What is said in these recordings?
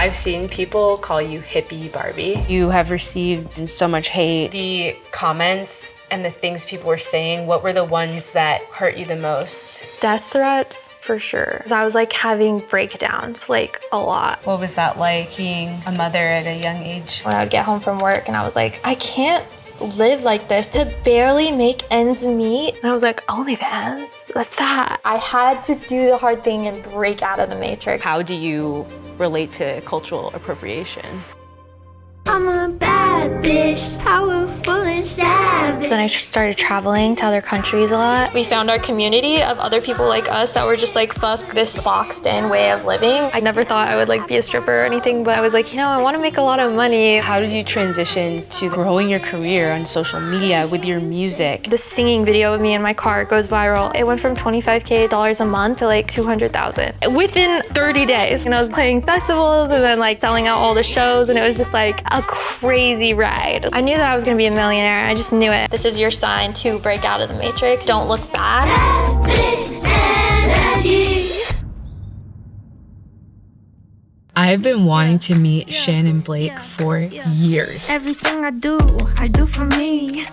I've seen people call you Hippie Barbie. You have received so much hate. The comments and the things people were saying, what were the ones that hurt you the most? Death threats, for sure. I was like having breakdowns, like a lot. What was that like, being a mother at a young age? When I would get home from work and I was like, I can't live like this, to barely make ends meet. And I was like, OnlyFans, what's that? I had to do the hard thing and break out of the matrix. How do you relate to cultural appropriation? I'm a bad bitch, powerful and savage. So then I started traveling to other countries a lot. We found our community of other people like us that were just like, fuck this boxed in way of living. I never thought I would like be a stripper or anything, but I was like, you know, I want to make a lot of money. How did you transition to growing your career on social media with your music? The singing video of me in my car goes viral. It went from $25K a month to like 200,000 within 30 days. And I was playing festivals and then like selling out all the shows, and it was just like a crazy ride. I knew that I was gonna be a millionaire. I just knew it. This is your sign to break out of the matrix. Don't look back. Bad bitch energy. I've been wanting to meet Shanin Blake for years. Everything I do for me.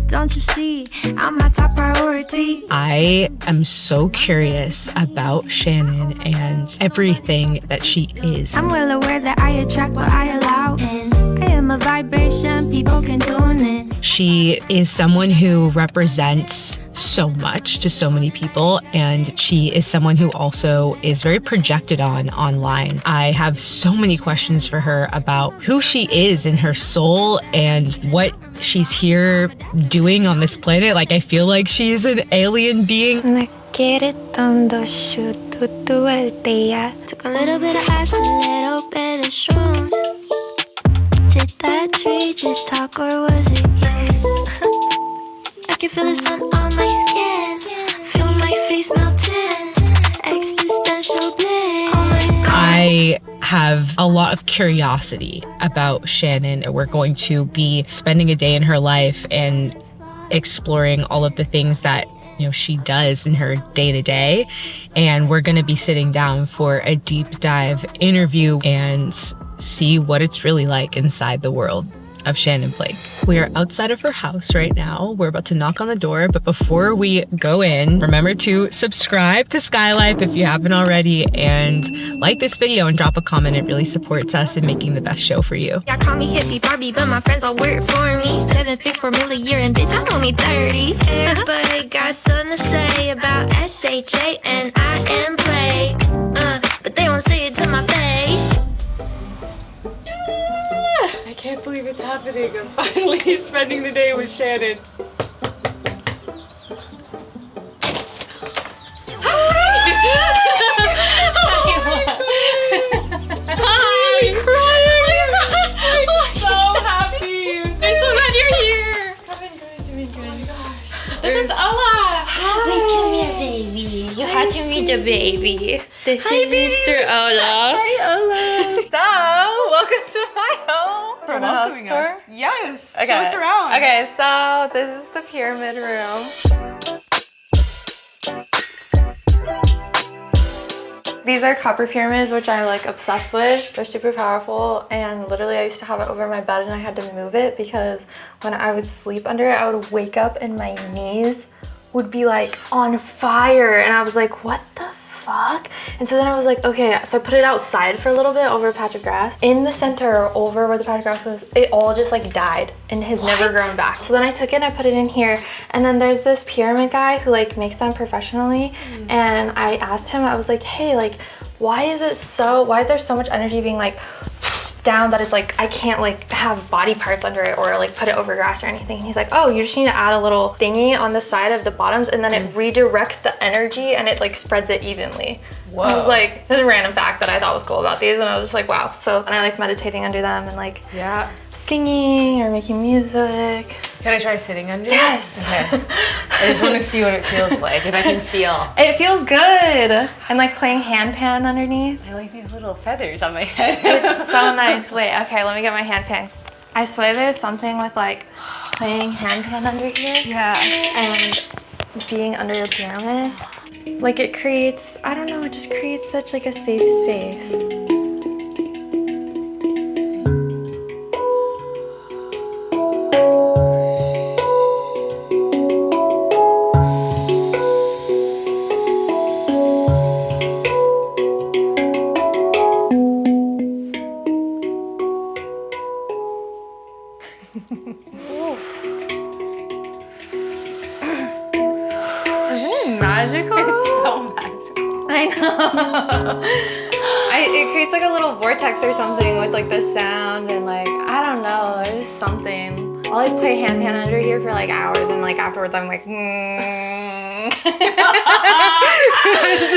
Don't you see, I'm my top priority. I am so curious about Shanin and everything that she is. I'm well aware that I attract what I allow, and I am a vibration people can tune in. She is someone who represents so much to so many people, and she is someone who also is very projected on online. I have so many questions for her about who she is in her soul and what she's here doing on this planet. Like, I feel like she's an alien being. Took a little bit of ice, a little bit of shrooms. Did that tree just talk, or was it you? I can feel the sun on my skin, feel my face melting, existential bliss. Oh my God. I have a lot of curiosity about Shanin. We're going to be spending a day in her life and exploring all of the things that she does in her day-to-day, and we're going to be sitting down for a deep dive interview and see what it's really like inside the world of Shanin Blake. We are outside of her house right now. We're about to knock on the door, but before we go in, remember to subscribe to Skylife if you haven't already, and like this video and drop a comment. It really supports us in making the best show for you. Y'all call me Hippie Barbie, but my friends all work for me. 7 fix for $1 million, and bitch, I'm only 30. Everybody got something to say about SHA and I am Blake, but they won't say it to my face. I can't believe it's happening. I'm finally spending the day with Shanin. Hi! I'm crying! I'm so happy! I'm so glad you're here! Doing good. Oh my gosh. This is Ola. Hi. Come here, baby. You had to meet the baby. This is Mr. Ola. Hi, Ola! So, welcome to my home. For the house tour? Yes. Okay. Show us around. Okay, so this is the pyramid room. These are copper pyramids, which I'm like obsessed with. They're super powerful, and literally I used to have it over my bed and I had to move it because when I would sleep under it, I would wake up and my knees would be like on fire, and I was like, what the fuck? And so then I was like, okay, so I put it outside for a little bit over a patch of grass. In the center, over where the patch of grass was, it all just like died and has never grown back. So then I took it and I put it in here, and then there's this pyramid guy who like makes them professionally, and I asked him, I was like, hey, like, why is there so much energy being like down that it's like I can't like have body parts under it or like put it over grass or anything? And he's like, oh, you just need to add a little thingy on the side of the bottoms, and then it redirects the energy and it like spreads it evenly. Whoa. I was like, this is a random fact that I thought was cool about these, and I was just like, wow. So and I like meditating under them and like singing or making music. Can I try sitting under? Yes. Okay. I just want to see what it feels like, if I can feel. It feels good. And like playing hand pan underneath. I like these little feathers on my head. It's so nice. Wait, okay, let me get my hand pan. I swear there's something with like playing hand pan under here. Yeah. And being under a pyramid. Like it creates, I don't know, it just creates such like a safe space. Isn't it magical? It's so magical. I know. It creates like a little vortex or something with like the sound and like, I don't know, there's just something. I'll like play hand pan under here for like hours and like afterwards I'm like, I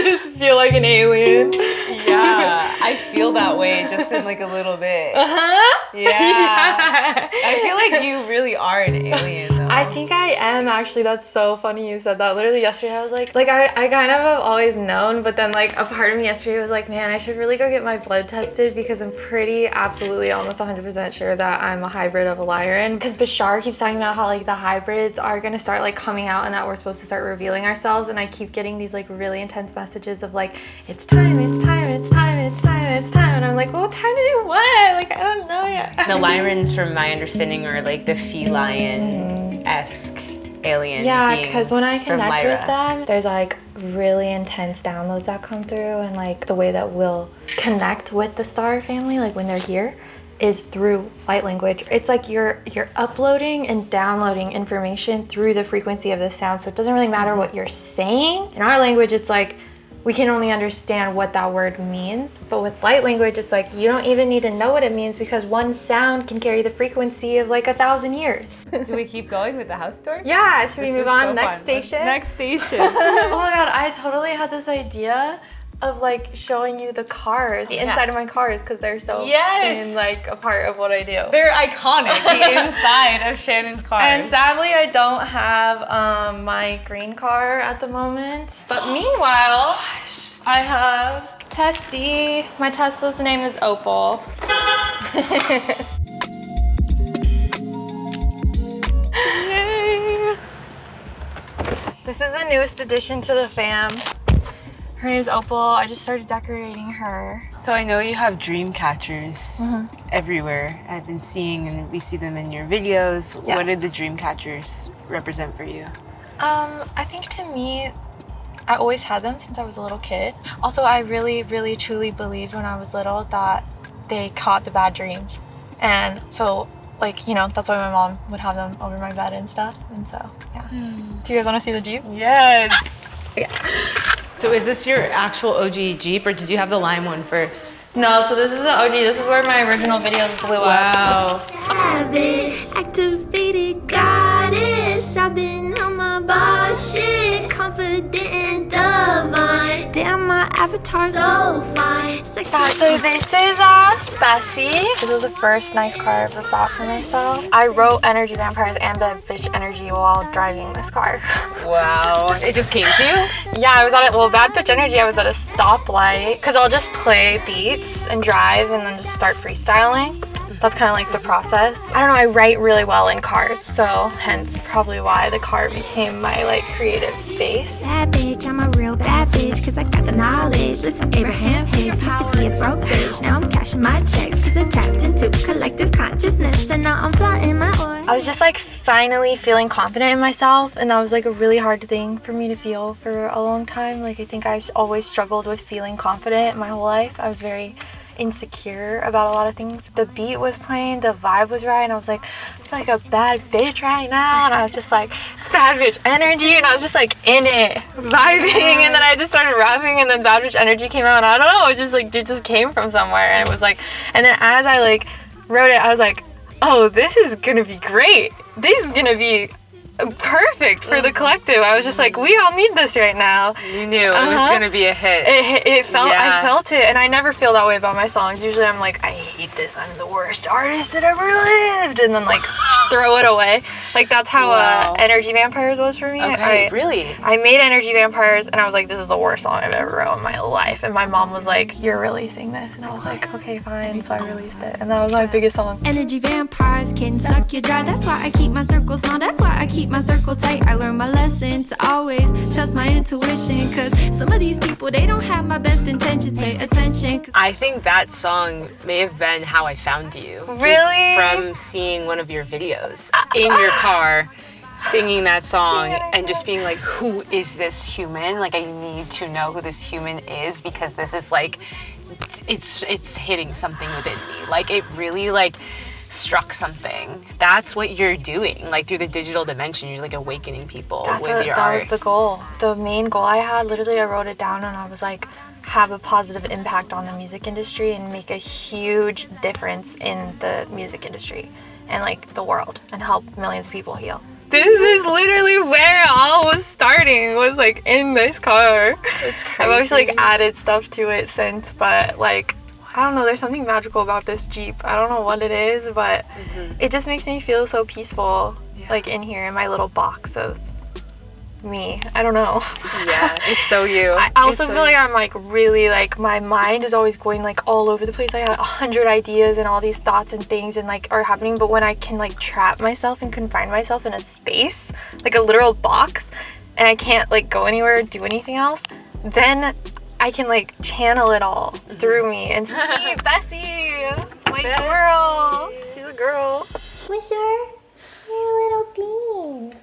just feel like an alien. Yeah, I feel that way just in like a little bit. Uh-huh. Yeah. I feel like you really are an alien though. I think I am actually. That's so funny you said that. Literally yesterday I was like I kind of have always known, but then like a part of me yesterday was like, man, I should really go get my blood tested because I'm pretty absolutely almost 100% sure that I'm a hybrid of a lion. Because Bashar keeps talking about how like the hybrids are gonna start like coming out and that we're supposed to start revealing ourselves, and I keep getting these like really intense messages of like, it's time, it's time, it's time, it's time, it's time, and I'm like, well, time to do what? Like, I don't know yet. The Lyrans, from my understanding, are like the feline-esque alien Yeah, beings because when I from connect Lyra. with them, there's like really intense downloads that come through, and like the way that we'll connect with the star family, like when they're here, is through light language. It's like you're uploading and downloading information through the frequency of the sound, so it doesn't really matter what you're saying. In our language, it's like we can only understand what that word means, but with light language, it's like you don't even need to know what it means because one sound can carry the frequency of like 1,000 years. Do we keep going with the house tour? Yeah, should we This move was on? so Next fun. station? Next station. Oh my god, I totally had this idea of like showing you the cars, the inside of my cars, because they're so in, like a part of what I do. They're iconic, the inside of Shanin's cars. And sadly, I don't have my green car at the moment. But meanwhile, I have Tessie. My Tesla's name is Opal. Yay! This is the newest addition to the fam. Her name's Opal. I just started decorating her. So I know you have dream catchers everywhere. I've been seeing, and we see them in your videos. Yes. What did the dream catchers represent for you? I think to me, I always had them since I was a little kid. Also, I really, really, truly believed when I was little that they caught the bad dreams. And so, like, you know, that's why my mom would have them over my bed and stuff. And so, yeah. Do you guys want to see the Jeep? Yes. Okay. So is this your actual OG Jeep, or did you have the lime one first? No, so this is the OG. This is where my original videos blew up. Wow. Savage, activated goddess. I've been on my boss shit, confident and divine. Damn, my avatar's so fine. Sexy. Yeah, so this is Bessie. This was the first nice car I've ever bought for myself. I wrote Energy Vampires and Bad Bitch Energy while driving this car. Wow. It just came to you? Yeah, I was at Bad Bitch Energy, I was at a stoplight, because I'll just play beats and drive and then just start freestyling. That's kind of like the process. I don't know, I write really well in cars, so hence probably why the car became my like creative space. Bad bitch, I'm a real bad bitch, cause I got the knowledge. Listen, Abraham Hicks used to be a broke bitch. Now I'm cashing my checks, cause I tapped into collective consciousness, and now I'm flying my oar. I was just like finally feeling confident in myself, and that was like a really hard thing for me to feel for a long time. Like I think I always struggled with feeling confident my whole life. I was very insecure about a lot of things. The beat was playing, the vibe was right, and I was like, it's like a bad bitch right now, and I was just like, it's bad bitch energy, and I was just like in it, vibing, and then I just started rapping, and then bad bitch energy came out, and I don't know, it just came from somewhere, and it was like, and then as I like wrote it, I was like, oh, this is gonna be great. This is gonna be perfect for the collective. I was just like, we all need this right now. You knew it was gonna be a hit. It felt, Yeah. I felt it, and I never feel that way about my songs. Usually I'm like, I hate this, I'm the worst artist that ever lived, and then like throw it away. Like that's how Wow. Energy Vampires was for me. Okay, really? I made Energy Vampires, and I was like, this is the worst song I've ever wrote in my life. And my mom was like, you're releasing this, and I was like, okay, fine. So I released it, and that was my biggest song. Energy vampires can suck you dry. That's why I keep my circle small. That's why I keep my circle tight. I learned my lesson to always trust my intuition, cause some of these people, they don't have my best intentions. Pay attention. I think that song may have been how I found you. Really? Just from seeing one of your videos in your car, singing that song, and just being like, who is this human? Like, I need to know who this human is, because this is like, it's hitting something within me. Like, it really like struck something. That's what you're doing. Like through the digital dimension, you're like awakening people with your that art. was the goal. The main goal I had, literally I wrote it down and I was like, have a positive impact on the music industry and make a huge difference in the music industry and like the world and help millions of people heal. This is literally where all was starting, was like in this car. It's crazy. I've always like added stuff to it since, but like, I don't know, there's something magical about this Jeep. I don't know what it is, but it just makes me feel so peaceful, like in here in my little box of me. I don't know. Yeah, it's so you. I also feel like I'm like really like, my mind is always going like all over the place. I have 100 ideas and all these thoughts and things and like are happening, but when I can like trap myself and confine myself in a space, like a literal box, and I can't like go anywhere or do anything else, then I can like channel it all through me. And Bessie, my girl, she's a girl. Wisher, you're a little bean.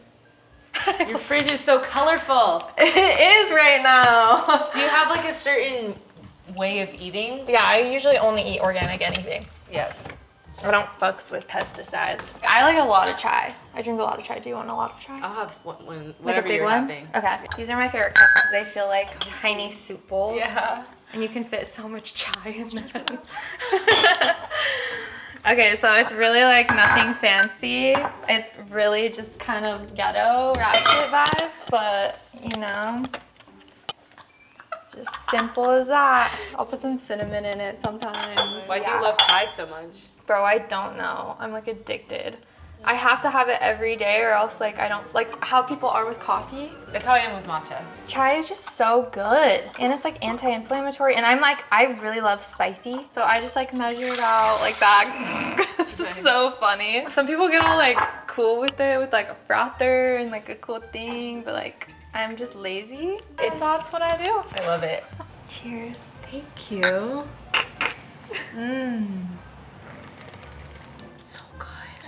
Your fridge is so colorful. It is right now. Do you have like a certain way of eating? Yeah, I usually only eat organic anything. Yeah. I don't fucks with pesticides. I like a lot of chai. I drink a lot of chai. Do you want a lot of chai? I'll have one Like a whatever big you're one? having. Okay. These are my favorite cups because they feel like tiny soup bowls. Yeah. And you can fit so much chai in them. Okay, so it's really like nothing fancy. It's really just kind of ghetto ratchet vibes, but you know, just simple as that. I'll put some cinnamon in it sometimes. Why do you love chai so much? Bro, I don't know. I'm like addicted. I have to have it every day or else like I don't, like how people are with coffee. That's how I am with matcha. Chai is just so good. And it's like anti-inflammatory. And I'm like, I really love spicy. So I just like measure it out like that. This is so funny. Some people get all like cool with it with like a frother and like a cool thing. But like, I'm just lazy. That's what I do. I love it. Cheers. Thank you.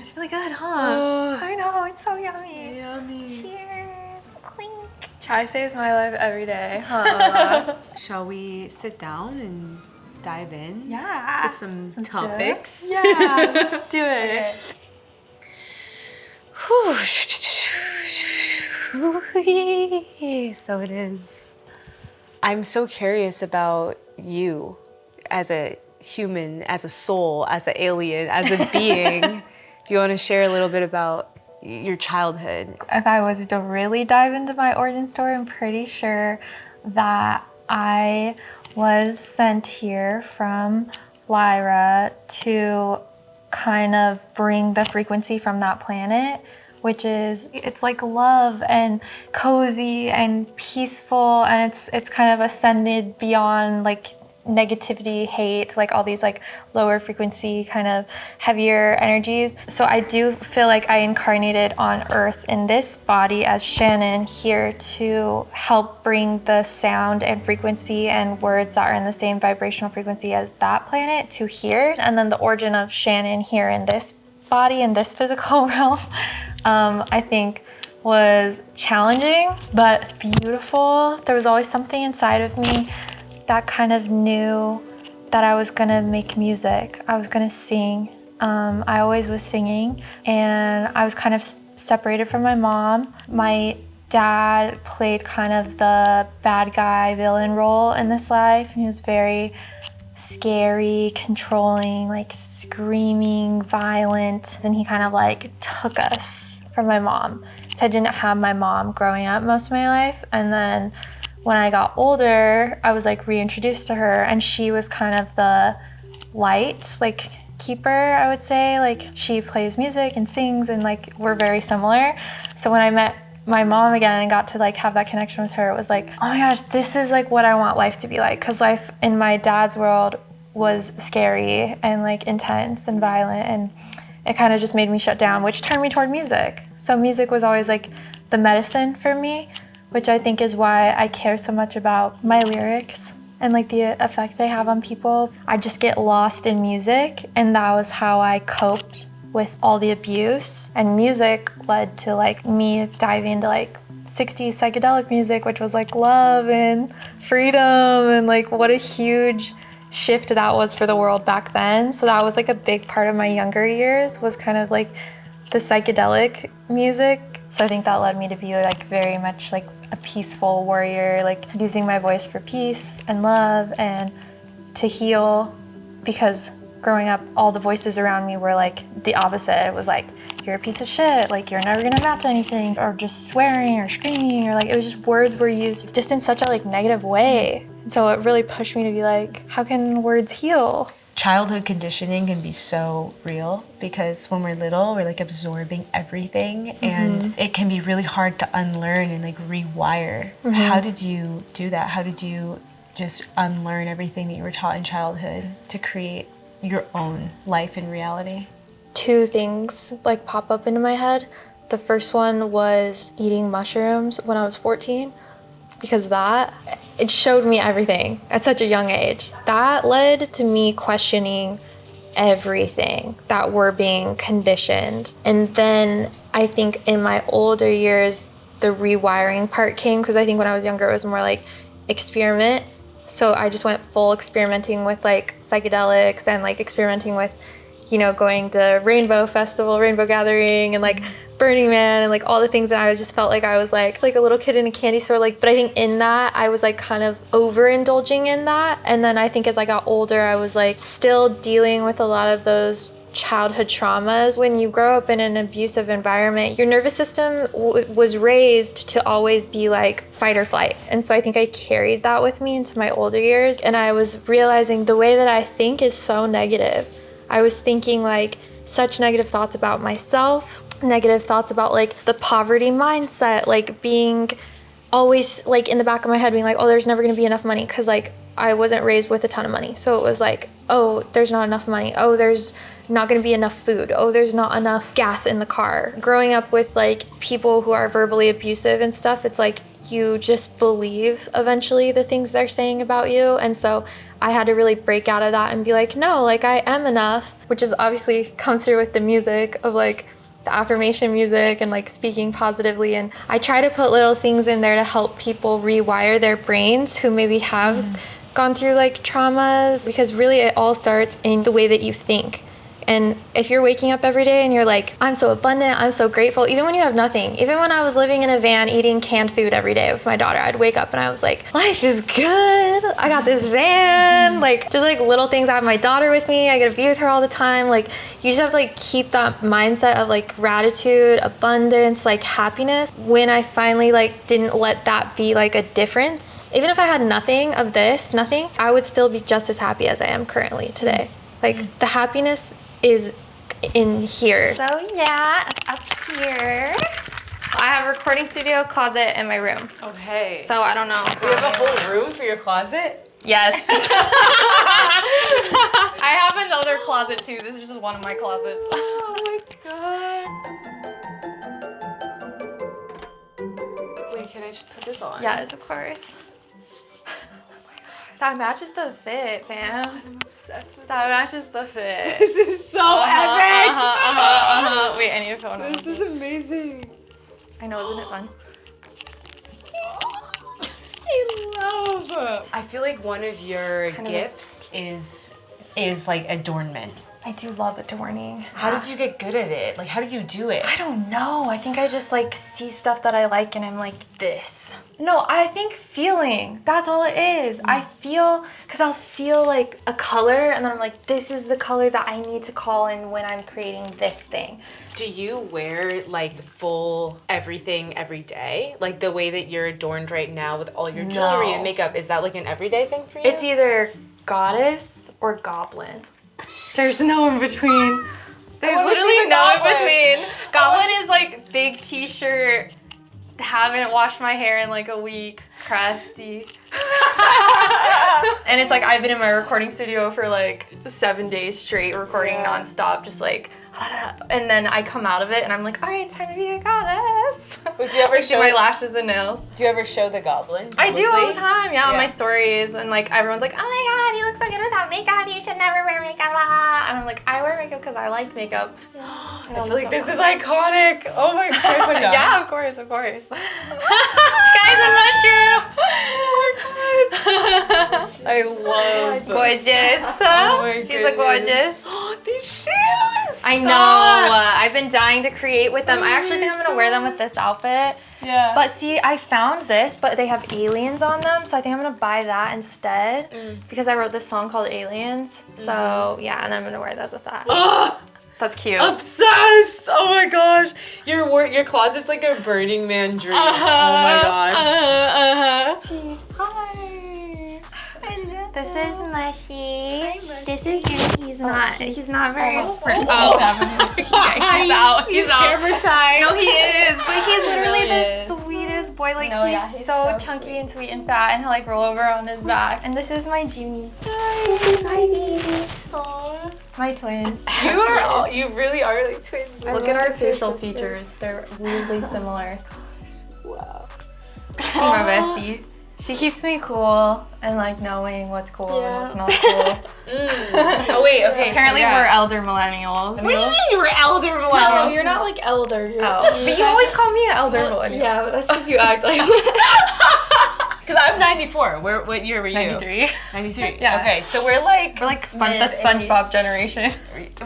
It's really good, huh? I know, it's so yummy. Yummy. Cheers. Clink. Chai saves my life every day, huh? Shall we sit down and dive in Yeah. to some topics? Yeah, let's do it. So it is. I'm so curious about you as a human, as a soul, as an alien, as a being. Do you want to share a little bit about your childhood? If I was to really dive into my origin story, I'm pretty sure that I was sent here from Lyra to kind of bring the frequency from that planet, which is, it's like love and cozy and peaceful, and it's kind of ascended beyond like negativity, hate, like all these like lower frequency kind of heavier energies. So I do feel like I incarnated on Earth in this body as Shanin here to help bring the sound and frequency and words that are in the same vibrational frequency as that planet to here. And then the origin of Shanin here in this body, in this physical realm, I think was challenging but beautiful. There was always something inside of me that kind of knew that I was gonna make music. I was gonna sing. I always was singing, and I was kind of separated from my mom. My dad played kind of the bad guy villain role in this life, and he was very scary, controlling, like screaming, violent, and he kind of like took us from my mom. So I didn't have my mom growing up most of my life, and then when I got older, I was like reintroduced to her, and she was kind of the light, like keeper, I would say. Like she plays music and sings, and like we're very similar. So when I met my mom again and got to like have that connection with her, it was like, oh my gosh, this is like what I want life to be like. Because life in my dad's world was scary and like intense and violent, and it kind of just made me shut down, which turned me toward music. So music was always like the medicine for me, which I think is why I care so much about my lyrics and like the effect they have on people. I just get lost in music, and that was how I coped with all the abuse. And music led to like me diving into like 60s psychedelic music, which was like love and freedom, and like what a huge shift that was for the world back then. So that was like a big part of my younger years, was kind of like the psychedelic music. So I think that led me to be like very much like a peaceful warrior, like using my voice for peace and love and to heal, because growing up, all the voices around me were like the opposite. It was like, you're a piece of shit, like you're never gonna amount to anything, or just swearing or screaming, or like it was just words were used just in such a like negative way. And so it really pushed me to be like, how can words heal? Childhood conditioning can be so real because when we're little, we're like absorbing everything, and it can be really hard to unlearn and like rewire. How did you do that? How did you just unlearn everything that you were taught in childhood to create your own life and reality? Two things like pop up into my head. The first one was eating mushrooms when I was 14, because it showed me everything at such a young age. That led to me questioning everything that we're being conditioned. And then I think in my older years, the rewiring part came, because I think when I was younger, it was more like experiment. So I just went full experimenting with like psychedelics and like experimenting with, you know, going to Rainbow Festival, Rainbow Gathering, and like Burning Man, and like all the things that I just felt like I was like a little kid in a candy store. Like, but I think in that I was like kind of overindulging in that. And then I think as I got older, I was like still dealing with a lot of those childhood traumas. When you grow up in an abusive environment, your nervous system was raised to always be like fight or flight. And so I think I carried that with me into my older years. And I was realizing the way that I think is so negative. I was thinking like such negative thoughts about myself, negative thoughts about like the poverty mindset, like being always like in the back of my head being like, oh, there's never gonna be enough money, because like I wasn't raised with a ton of money. So it was like, oh, there's not enough money. Oh, there's not gonna be enough food. Oh, there's not enough gas in the car. Growing up with like people who are verbally abusive and stuff, it's like you just believe eventually the things they're saying about you. And so I had to really break out of that and be like, no, like I am enough, which is obviously comes through with the music of like the affirmation music and like speaking positively. And I try to put little things in there to help people rewire their brains who maybe have gone through like traumas, because really it all starts in the way that you think. And if you're waking up every day and you're like, I'm so abundant, I'm so grateful, even when you have nothing. Even when I was living in a van eating canned food every day with my daughter, I'd wake up and I was like, life is good. I got this van. Like just like little things. I have my daughter with me. I get to be with her all the time. Like you just have to like keep that mindset of like gratitude, abundance, like happiness. When I finally like didn't let that be like a difference, even if I had nothing of this, nothing, I would still be just as happy as I am currently today. Like the happiness is in here. So yeah, up here, I have a recording studio closet in my room. Okay. So I don't know. You have a whole room for your closet? Yes. I have another closet too. This is just one of my closets. Oh my god. Wait, can I just put this on? Yes, of course. That matches the fit, fam. I'm obsessed with That matches the fit. this. This is so epic. Wait, I need a phone. This is amazing. I know, isn't it fun? I love. I feel like one of your Kind of gifts is like adornment. I do love adorning. How did you get good at it? Like, how do you do it? I don't know. I think I just like see stuff that I like and I'm like, this. No, I think feeling. That's all it is. I feel, because I'll feel like a color and then I'm like, this is the color that I need to call in when I'm creating this thing. Do you wear like full everything every day? Like the way that you're adorned right now with all your jewelry and makeup, is that like an everyday thing for you? It's either goddess or goblin. There's no in between. There's literally no in between. Goblin is like big t-shirt, haven't washed my hair in like a week, crusty. And it's like I've been in my recording studio for like 7 days straight, recording nonstop, just like, and then I come out of it and I'm like, all right, it's time to be a goddess. Would you ever do my lashes and nails? Do you ever show the goblin? I do all the time, on my Yeah. stories, and like everyone's like, oh my god, you look so good without makeup, you should never wear makeup, and I'm like, I wear makeup because I like makeup. I feel like this is iconic. Oh my god. Yeah, of course. Guy's a mushroom. Oh my god. I love Gorgeous. Oh my She's a gorgeous. These shoes! I know. Stop! I've been dying to create with them. I actually think I'm gonna wear them with this outfit. Yeah. But see, I found this, but they have aliens on them, so I think I'm gonna buy that instead because I wrote this song called Aliens. So yeah, and then I'm gonna wear those with that. That's cute. Obsessed! Oh my gosh. Your closet's like a Burning Man dream. Oh my gosh. Hi. This is Mushy. This is him. He's not very friendly. He's out. He's camera shy. No, he is. But he's literally really the is. sweetest boy. Like he's so so chunky sweet. and sweet and fat, and he'll like roll over on his back. And this is my Jimmy. Hi, baby. My twin. You really are like twins. Look at our facial features. They're weirdly similar. Wow. My bestie. She keeps me cool and like knowing what's cool and what's not cool. Oh wait, okay. Apparently we're elder millennials. What do you mean you were elder No, millennial? you're not like elder. You're, But you always call me an elder millennial. Yeah, but that's because you act like. Because I'm 94. What year were you? 93. 93. Yeah. Okay, so we're like We're like the SpongeBob generation.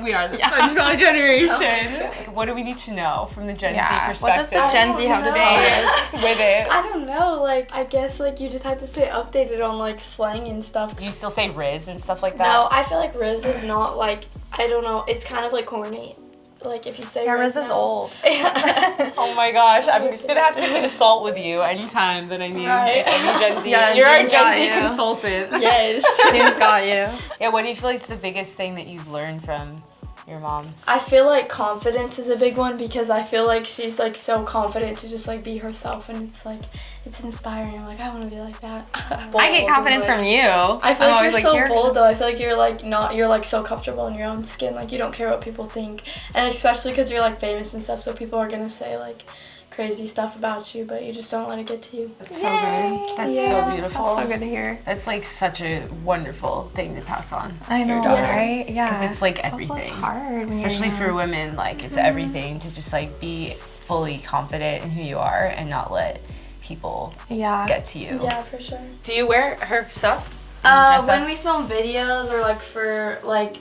we are the SpongeBob generation. What do we need to know from the Gen Z What perspective? does the Gen Z have to Just with it. I don't know. Like, I guess like you just have to stay updated on like slang and stuff. Do you still say Riz and stuff like that? No, I feel like Riz is not like, I don't know. It's kind of like corny. Like if you say Yeah, Riz is now. old. Oh my gosh, I'm just gonna have to consult with you anytime that I need Right. any Gen Z. Yeah, You're our Jen's got Gen Z you. consultant. Yes. James got you. Yeah, what do you feel like is the biggest thing that you've learned from your mom? I feel like confidence is a big one because I feel like she's like so confident to just like be herself, and it's like it's inspiring. I'm like, I want to be like that. I get confidence from you. I feel like you're so you're bold though. I feel like you're like not, you're like so comfortable in your own skin. Like you don't care what people think, and especially because you're like famous and stuff, so people are gonna say like crazy stuff about you, but you just don't let it get to you. That's so good. That's so beautiful. That's so good to hear. That's like such a wonderful thing to pass on I to know, your daughter. right? Yeah. Because it's like Self-love's everything. hard when Especially you're for young. women, like it's everything to just like be fully confident in who you are and not let people Yeah. get to you. Yeah, for sure. Do you wear her stuff? Dress When up? we film videos or like for like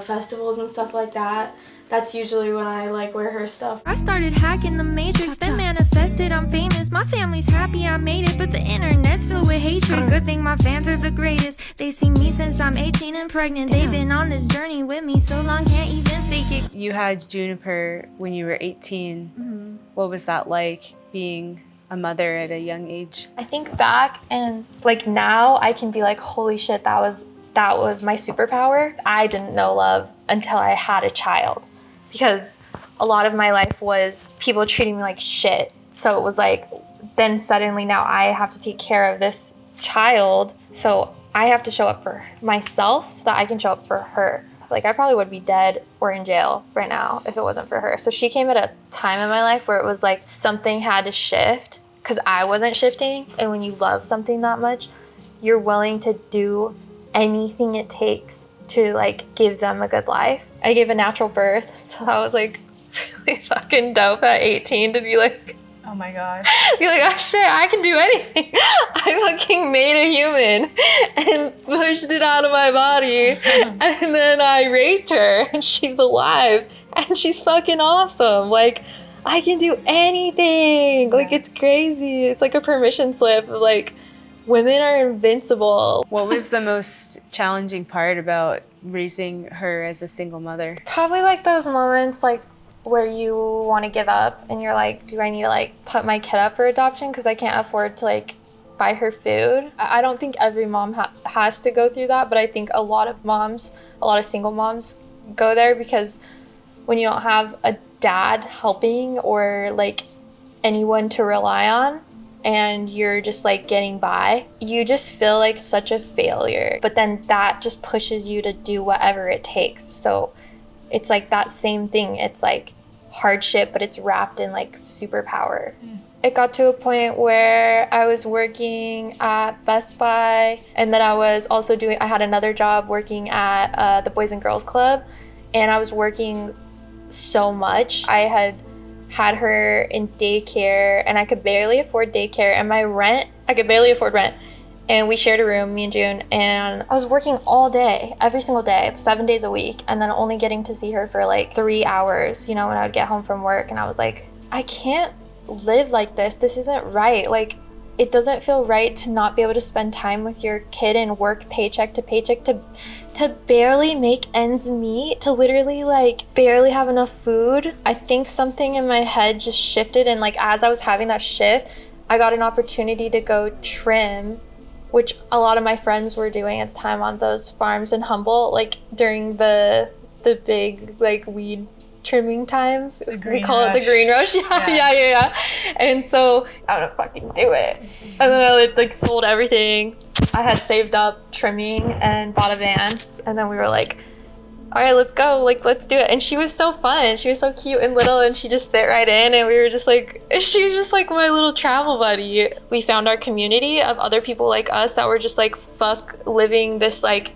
festivals and stuff like that, that's usually when I like wear her stuff. I started hacking the matrix, then manifested I'm famous. My family's happy I made it, but the internet's filled with hatred. Good thing my fans are the greatest. They seen me since I'm 18 and pregnant. They've been on this journey with me so long, can't even fake it. You had Juniper when you were 18. What was that like being a mother at a young age? I think back and like now I can be like, holy shit, that was my superpower. I didn't know love until I had a child because a lot of my life was people treating me like shit. So it was like, then suddenly now I have to take care of this child. So I have to show up for myself so that I can show up for her. Like I probably would be dead or in jail right now if it wasn't for her. So she came at a time in my life where it was like something had to shift because I wasn't shifting. And when you love something that much, you're willing to do anything it takes to like give them a good life. I gave a natural birth, so that was like really fucking dope at 18 to be like, Oh my gosh. be like, oh shit, I can do anything. I fucking made a human and pushed it out of my body. And then I raised her and she's alive and she's fucking awesome. Like, I can do anything. Like, it's crazy. It's like a permission slip of like, women are invincible. What was the most challenging part about raising her as a single mother? Probably like those moments like where you want to give up and you're like, do I need to like put my kid up for adoption because I can't afford to like buy her food? I don't think every mom has to go through that, but I think a lot of single moms go there because when you don't have a dad helping or like anyone to rely on and you're just like getting by, you just feel like such a failure. But then that just pushes you to do whatever it takes. So it's like that same thing. It's like hardship, but it's wrapped in like superpower. It got to a point where I was working at Best Buy, and then I had another job working at the Boys and Girls Club, and I was working so much. I had her in daycare, and I could barely afford daycare, and I could barely afford rent. and we shared a room, me and June, and I was working all day, every single day, 7 days a week, and then only getting to see her for like 3 hours, you know, when I would get home from work. And I was like, I can't live like this. This isn't right. Like, it doesn't feel right to not be able to spend time with your kid and work paycheck to paycheck to barely make ends meet, to literally like barely have enough food. I think something in my head just shifted, and like as I was having that shift, I got an opportunity to go trim, which a lot of my friends were doing at the time on those farms in Humboldt, like during the big like weed trimming times. We call it the green rush. Yeah. And so I'm gonna fucking do it. And then I like sold everything I had saved up trimming and bought a van. And then we were like, all right, let's go. Like, let's do it. And she was so fun. She was so cute and little, and she just fit right in. And we were just like, she was just like my little travel buddy. We found our community of other people like us that were just like, fuck living this like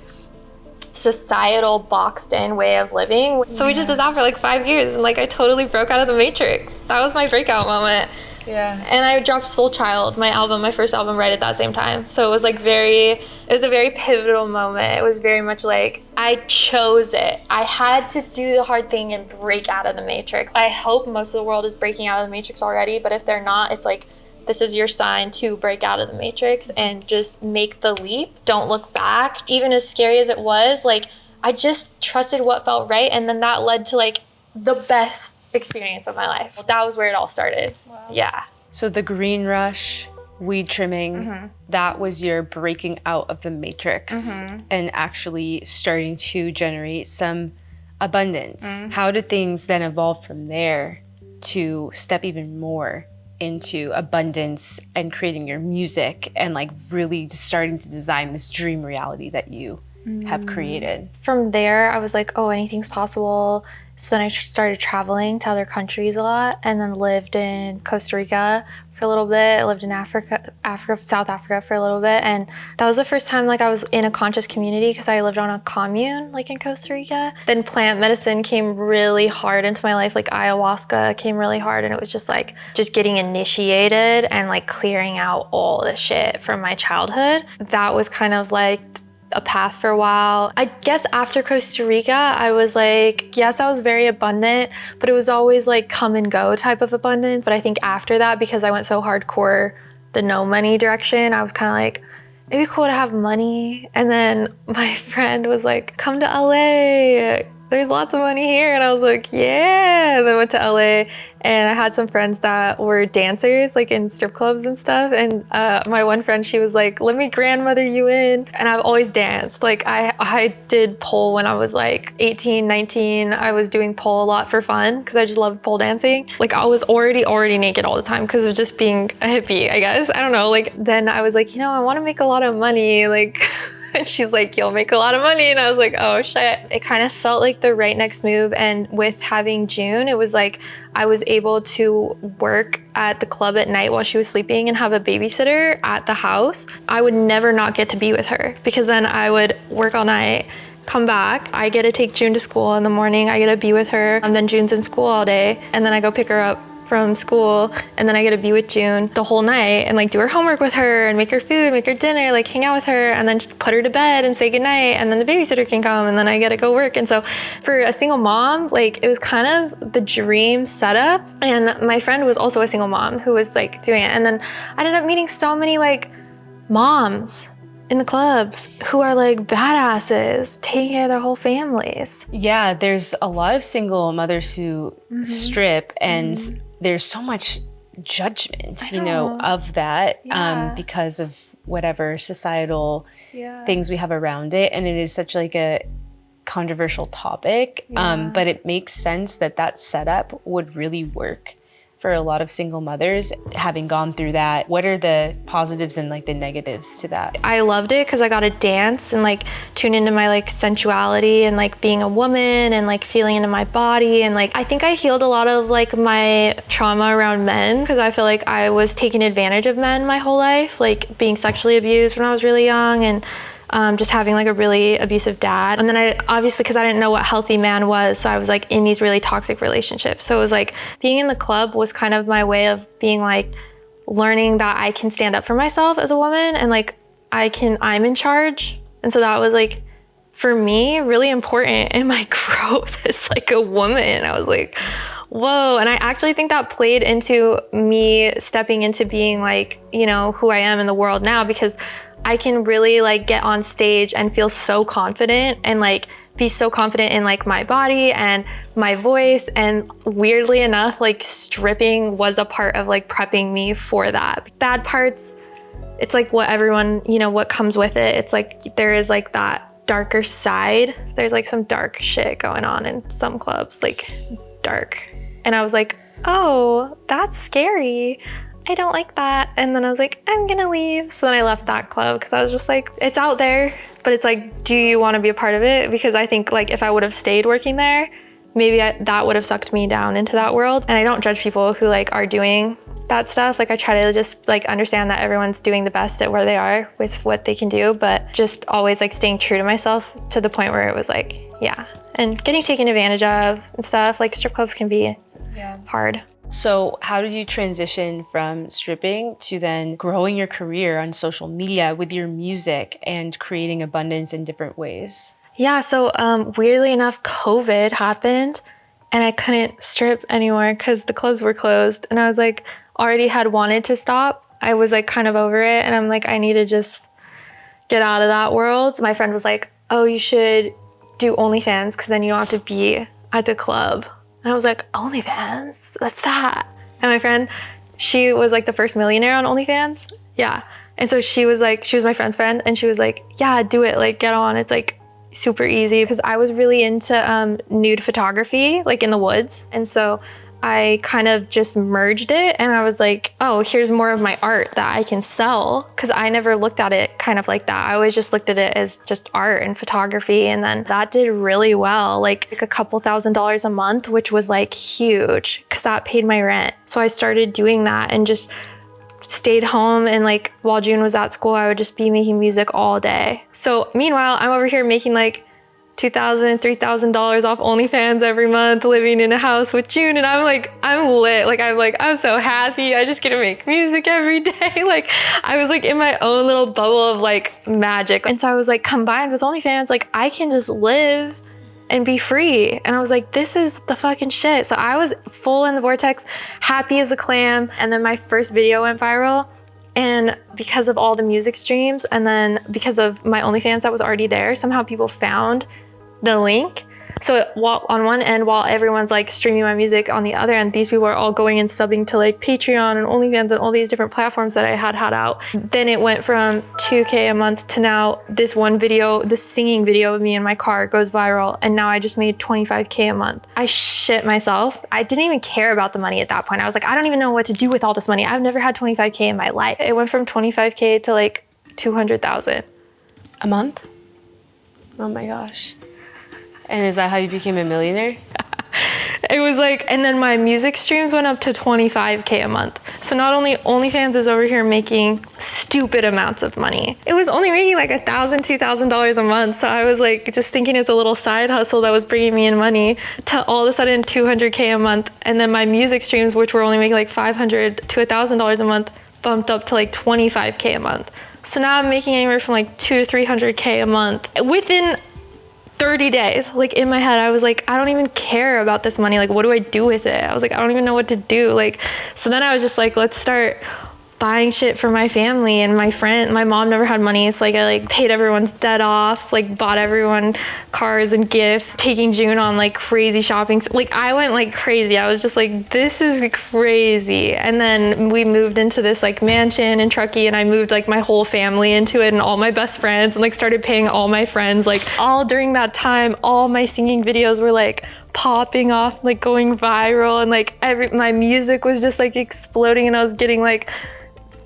societal boxed in way of living. So we just did that for like 5 years, and like I totally broke out of the matrix. That was my breakout moment. Yeah. And I dropped Soul Child, my first album, right at that same time. So it was like it was a very pivotal moment. It was very much like I chose it. I had to do the hard thing and break out of the matrix. I hope most of the world is breaking out of the matrix already, but if they're not, it's like, this is your sign to break out of the matrix and just make the leap. Don't look back. Even as scary as it was, like I just trusted what felt right, and then that led to like the best experience of my life. That was where it all started. Wow. Yeah. So the green rush, weed trimming, that was your breaking out of the matrix and actually starting to generate some abundance. How did things then evolve from there to step even more into abundance and creating your music and like really starting to design this dream reality that you have created? From there, I was like, oh, anything's possible. So then I started traveling to other countries a lot, and then lived in Costa Rica for a little bit. I lived in South Africa for a little bit. And that was the first time like I was in a conscious community, because I lived on a commune like in Costa Rica. Then plant medicine came really hard into my life. Like ayahuasca came really hard, and it was just like just getting initiated and like clearing out all the shit from my childhood. That was kind of like a path for a while. I guess after Costa Rica, I was like, yes, I was very abundant, but it was always like come and go type of abundance. But I think after that, because I went so hardcore the no money direction, I was kind of like, it'd be cool to have money. And then my friend was like, come to LA. There's lots of money here. And I was like, yeah. And then went to LA, and I had some friends that were dancers, like in strip clubs and stuff. And my one friend, she was like, let me grandmother you in. And I've always danced. Like I did pole when I was like 18, 19. I was doing pole a lot for fun because I just loved pole dancing. Like I was already naked all the time because of just being a hippie, I guess. I don't know. Like then I was like, you know, I want to make a lot of money. Like and she's like, you'll make a lot of money. And I was like, oh shit. It kind of felt like the right next move. And with having June, it was like I was able to work at the club at night while she was sleeping and have a babysitter at the house. I would never not get to be with her, because then I would work all night, come back, I get to take June to school in the morning, I get to be with her, and then June's in school all day, and then I go pick her up from school, and then I get to be with June the whole night and like do her homework with her and make her food, make her dinner, like hang out with her, and then just put her to bed and say goodnight, and then the babysitter can come, and then I get to go work. And so for a single mom, like it was kind of the dream setup. And my friend was also a single mom who was like doing it. And then I ended up meeting so many like moms in the clubs who are like badasses, taking care of their whole families. Yeah, there's a lot of single mothers who strip, and there's so much judgment, you know, of that because of whatever societal things we have around it. And it is such like a controversial topic, but it makes sense that that setup would really work for a lot of single mothers having gone through that. What are the positives and like the negatives to that? I loved it because I got to dance and like tune into my like sensuality and like being a woman and like feeling into my body. And like I think I healed a lot of like my trauma around men, because I feel like I was taking advantage of men my whole life, like being sexually abused when I was really young, and just having like a really abusive dad. And then I obviously, because I didn't know what healthy man was, so I was like in these really toxic relationships. So it was like being in the club was kind of my way of being like learning that I can stand up for myself as a woman and like I'm in charge. And so that was like, for me, really important in my growth as like a woman. I was like, whoa. And I actually think that played into me stepping into being like, you know, who I am in the world now, because I can really like get on stage and feel so confident and like be so confident in like my body and my voice. And weirdly enough, like stripping was a part of like prepping me for that. Bad parts, it's like what everyone, you know, what comes with it. It's like there is like that darker side. There's like some dark shit going on in some clubs, like dark. And I was like, oh, that's scary. I don't like that. And then I was like, I'm gonna leave. So then I left that club because I was just like, it's out there, but it's like, do you want to be a part of it? Because I think like if I would have stayed working there, maybe that would have sucked me down into that world. And I don't judge people who like are doing that stuff. Like I try to just like understand that everyone's doing the best at where they are with what they can do, but just always like staying true to myself to the point where it was like, yeah. And getting taken advantage of and stuff, like strip clubs can be hard. So how did you transition from stripping to then growing your career on social media with your music and creating abundance in different ways? Yeah, so weirdly enough, COVID happened and I couldn't strip anymore because the clubs were closed. And I was like, already had wanted to stop. I was like kind of over it. And I'm like, I need to just get out of that world. My friend was like, oh, you should do OnlyFans because then you don't have to be at the club. And I was like, OnlyFans? What's that? And my friend, she was like the first millionaire on OnlyFans. Yeah. And so she was my friend's friend. And she was like, yeah, do it. Like, get on. It's like super easy. Because I was really into nude photography, like in the woods. And so I kind of just merged it and I was like, oh, here's more of my art that I can sell. Cause I never looked at it kind of like that. I always just looked at it as just art and photography. And then that did really well, like a couple $1,000s a month, which was like huge cause that paid my rent. So I started doing that and just stayed home. And like while June was at school, I would just be making music all day. So meanwhile, I'm over here making like $2,000, $3,000 off OnlyFans every month, living in a house with June. And I'm like, I'm lit. I'm so happy. I just get to make music every day. Like I was like in my own little bubble of like magic. And so I was like combined with OnlyFans, like I can just live and be free. And I was like, this is the fucking shit. So I was full in the vortex, happy as a clam. And then my first video went viral. And because of all the music streams, and then because of my OnlyFans that was already there, somehow people found the link. So on one end, while everyone's like streaming my music, on the other end, these people are all going and subbing to like Patreon and OnlyFans and all these different platforms that I had out. Then it went from $2K a month to now this one video, this singing video of me in my car goes viral. And now I just made $25K a month. I shit myself. I didn't even care about the money at that point. I was like, I don't even know what to do with all this money. I've never had $25K in my life. It went from $25K to like $200,000. A month? Oh my gosh. And is that how you became a millionaire? It was like, and then my music streams went up to $25K a month. So not only OnlyFans is over here making stupid amounts of money, it was only making like $1,000, $2,000 a month. So I was like just thinking it's a little side hustle that was bringing me in money, to all of a sudden $200K a month. And then my music streams, which were only making like $500 to $1,000 a month, bumped up to like $25K a month. So now I'm making anywhere from like $200 to $300K a month within 30 days. Like in my head, I was like, I don't even care about this money. Like, what do I do with it? I was like, I don't even know what to do. Like, so then I was just like, let's start buying shit for my family and my friend. My mom never had money, so like I like paid everyone's debt off, like bought everyone cars and gifts, taking June on like crazy shopping. Like I went like crazy. I was just like, this is crazy. And then we moved into this like mansion in Truckee, and I moved like my whole family into it and all my best friends, and like started paying all my friends. Like all during that time, all my singing videos were like popping off, like going viral, and like my music was just like exploding, and I was getting like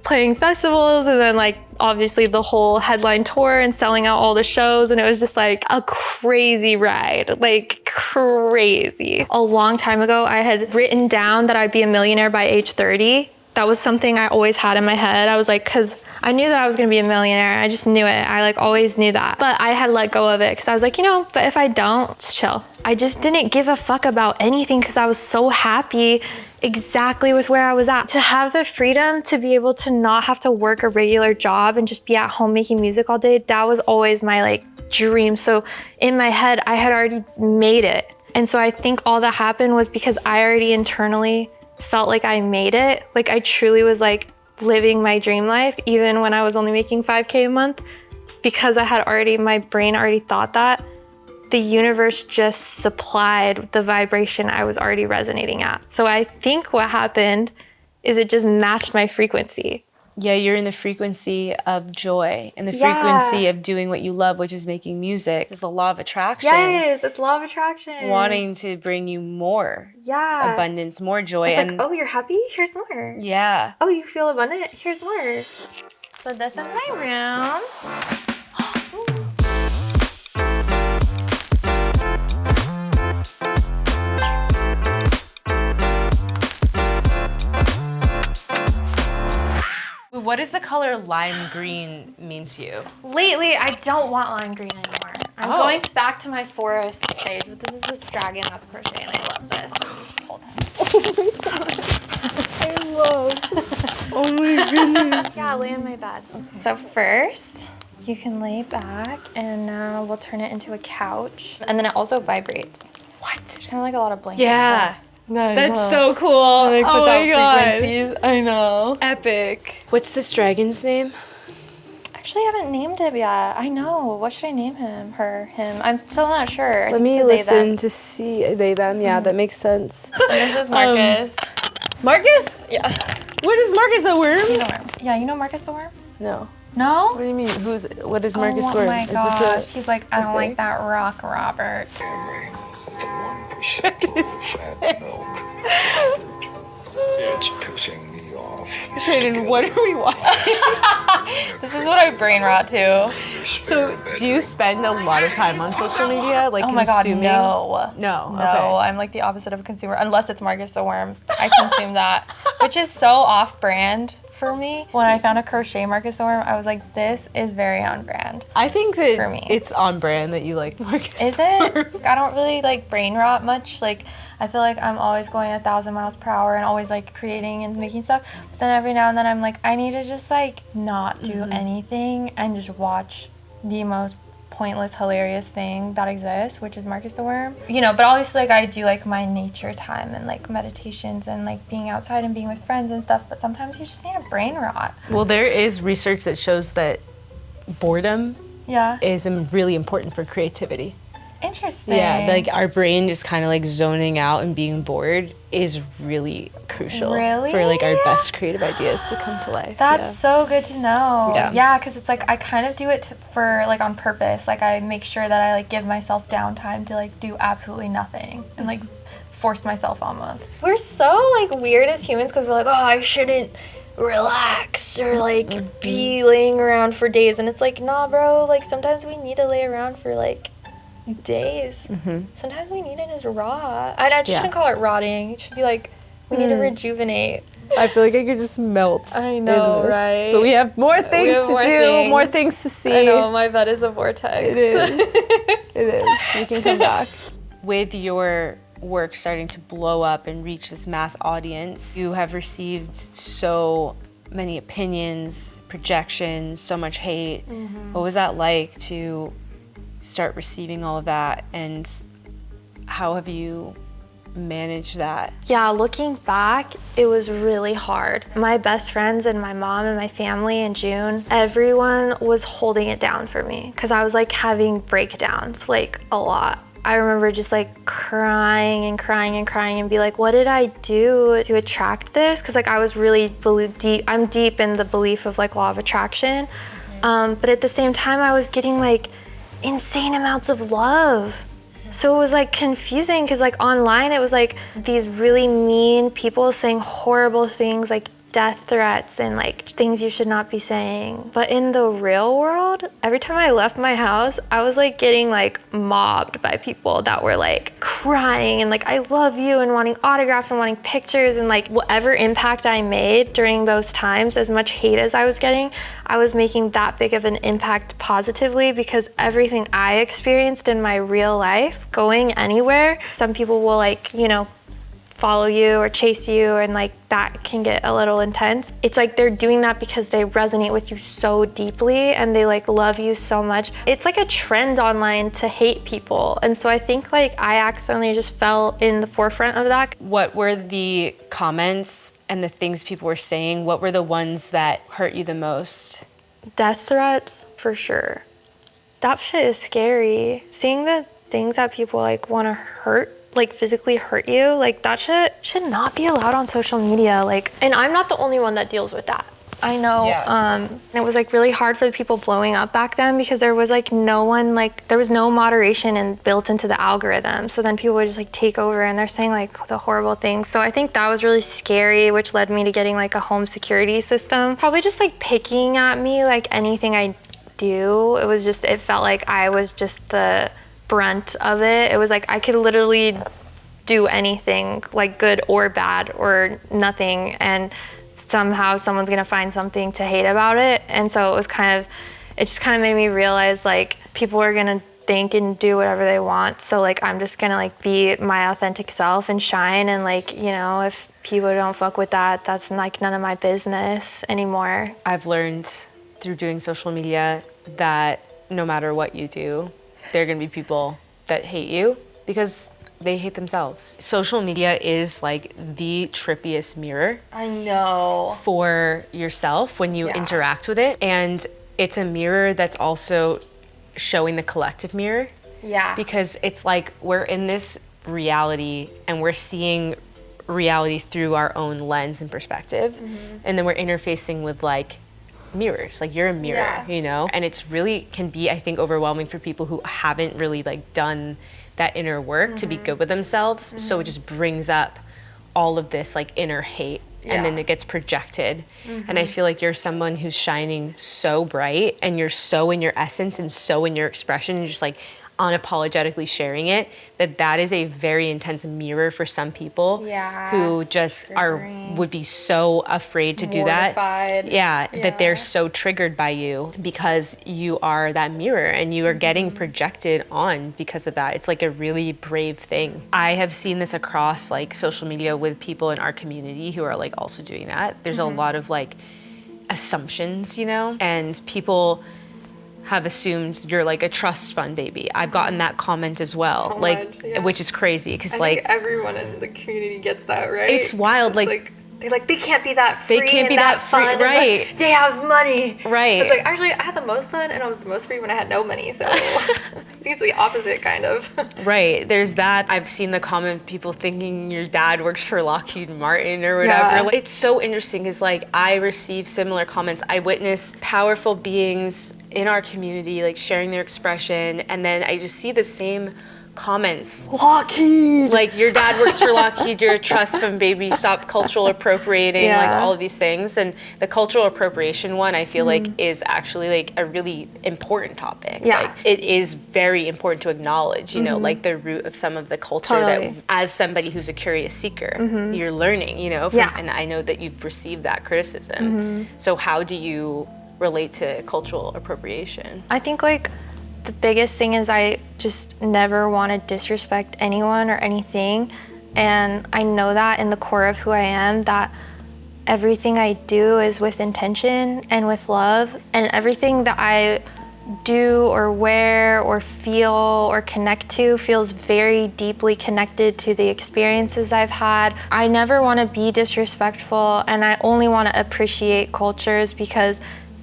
playing festivals, and then like obviously the whole headline tour and selling out all the shows, and it was just like a crazy ride, like crazy. A long time ago, I had written down that I'd be a millionaire by age 30. That was something I always had in my head. I was like, cause I knew that I was gonna be a millionaire. I just knew it. I like always knew that. But I had let go of it because I was like, you know, but if I don't, it's chill. I just didn't give a fuck about anything because I was so happy exactly with where I was at. To have the freedom to be able to not have to work a regular job and just be at home making music all day, that was always my like dream. So in my head, I had already made it. And so I think all that happened was because I already internally felt like I made it. Like I truly was like living my dream life, even when I was only making $5K a month, because I had already, my brain already thought that. The universe just supplied the vibration I was already resonating at. So I think what happened is it just matched my frequency. Yeah, you're in the frequency of joy and the frequency of doing what you love, which is making music. It's the law of attraction. Yes, it's law of attraction. Wanting to bring you more abundance, more joy. It's and like, oh, you're happy? Here's more. yeah. Oh, you feel abundant? Here's more. So this is my room. What does the color lime green mean to you? Lately, I don't want lime green anymore. I'm going back to my forest stage, but this is this dragon that's crocheting, and I love this. Hold it. Oh my goodness. Yeah, lay in my bed. Okay. So first, you can lay back, and now we'll turn it into a couch. And then it also vibrates. What? It's kind of like a lot of blankets. Yeah. Nice. That's so cool. Oh my god. I know. Epic. What's this dragon's name? Actually, I haven't named him yet. I know. What should I name him? Her? Him? I'm still not sure. Let me listen to see they them. Yeah, that makes sense. And this is Marcus. Marcus? Yeah. What is Marcus, a worm? You know worm. Yeah, you know Marcus the worm? No. No? What do you mean? What is Marcus the worm? Oh my gosh. He's like, I don't like that rock, Robert. It's pissing me off. Shanin, what are we watching? This is what I brain rot to. So, do you spend a lot of time on social media, like Oh my god, consuming? no. No. No, Okay. I'm like the opposite of a consumer, unless it's Marcus the worm. I consume that, which is so off-brand for me. When I found a crochet Marcus the worm, I was like, this is very on brand. I think that For me. it's on brand that you like Marcus. Is it? I don't really like brain rot much. Like, I feel like I'm always going 1,000 miles per hour and always like creating and making stuff. But then every now and then I'm like, I need to just like not do anything and just watch the most pointless, hilarious thing that exists, which is Marcus the Worm. You know, but obviously like I do like my nature time and like meditations and like being outside and being with friends and stuff. But sometimes you just need a brain rot. Well, there is research that shows that boredom Yeah. is really important for creativity. Interesting. Yeah, like our brain just kind of like zoning out and being bored is really crucial for like our best creative ideas to come to life. That's so good to know. Yeah. Yeah, because it's like I kind of do it for like on purpose. Like I make sure that I like give myself downtime to like do absolutely nothing and like force myself almost. We're so like weird as humans because we're like, oh, I shouldn't relax or like be laying around for days. And it's like, nah, bro, like sometimes we need to lay around for like days. Sometimes we need to just rot. I just shouldn't call it rotting. It should be like we need to rejuvenate. I feel like I could just melt. I know, in this. right? But we have more things to do, more things to see. I know, my bed is a vortex. It is. It is. We can come back. With your work starting to blow up and reach this mass audience, you have received so many opinions, projections, so much hate. What was that like to start receiving all of that, and how have you managed that? Yeah, looking back, it was really hard. My best friends and my mom and my family in June, everyone was holding it down for me because I was like having breakdowns like a lot. I remember just like crying and crying and crying and be like, what did I do to attract this? Because like I was really I'm deep in the belief of like law of attraction. But at the same time, I was getting like insane amounts of love. So it was like confusing because like online it was like these really mean people saying horrible things like death threats and like things you should not be saying. But in the real world, every time I left my house, I was like getting like mobbed by people that were like crying and like I love you and wanting autographs and wanting pictures, and like whatever impact I made during those times, as much hate as I was getting, I was making that big of an impact positively because everything I experienced in my real life, going anywhere, some people will like, you know, follow you or chase you, and like that can get a little intense. It's like they're doing that because they resonate with you so deeply and they like love you so much. It's like a trend online to hate people. And so I think like I accidentally just fell in the forefront of that. What were the comments and the things people were saying? What were the ones that hurt you the most? Death threats, for sure. That shit is scary. Seeing the things that people like want to hurt, like physically hurt you, like that shit should not be allowed on social media. Like, and I'm not the only one that deals with that. I know. And it was like really hard for the people blowing up back then because there was like no one, like there was no moderation and built into the algorithm. So then people would just like take over and they're saying like the horrible things. So I think that was really scary, which led me to getting like a home security system. Probably just like picking at me like anything I do. It was just, it felt like I was just the brunt of it. It was like I could literally do anything, like good or bad or nothing, and somehow someone's gonna find something to hate about it. And so it was it just kind of made me realize like people are gonna think and do whatever they want. So like I'm just gonna like be my authentic self and shine, and like, you know, if people don't fuck with that, that's like none of my business anymore. I've learned through doing social media that no matter what you do, there are gonna be people that hate you because they hate themselves. Social media is like the trippiest mirror. I know. For yourself when you interact with it. And it's a mirror that's also showing the collective mirror. Yeah. Because it's like we're in this reality and we're seeing reality through our own lens and perspective. And then we're interfacing with like mirrors, like you're a mirror, you know? And it's really can be, I think, overwhelming for people who haven't really like done that inner work to be good with themselves. So it just brings up all of this like inner hate and then it gets projected. And I feel like you're someone who's shining so bright and you're so in your essence and so in your expression and just like unapologetically sharing it, that is a very intense mirror for some people who just would be so afraid to do that. That they're so triggered by you because you are that mirror and you are getting projected on because of that. It's like a really brave thing. I have seen this across like social media with people in our community who are like also doing that. There's a lot of like assumptions, you know, and people have assumed you're like a trust fund baby. I've gotten that comment as well, which is crazy because like everyone in the community gets that, right? It's wild. Like they can't be that free. They can't be that free, right? They have money, right? It's like actually I had the most fun and I was the most free when I had no money. So it's the opposite kind of. Right. There's that. I've seen the comment people thinking your dad works for Lockheed Martin or whatever. Like, it's so interesting because like I receive similar comments. I witness powerful beings in our community like sharing their expression, and then I just see the same comments. Lockheed! Like, your dad works for Lockheed, you're a trust fund baby, stop cultural appropriating, like all of these things. And the cultural appropriation one, I feel like is actually like a really important topic. Like, it is very important to acknowledge, you know, like the root of some of the culture that as somebody who's a curious seeker, you're learning, you know, from, and I know that you've received that criticism. So how do you relate to cultural appropriation? I think like the biggest thing is I just never want to disrespect anyone or anything. And I know that in the core of who I am, that everything I do is with intention and with love. And everything that I do or wear or feel or connect to feels very deeply connected to the experiences I've had. I never want to be disrespectful, and I only want to appreciate cultures because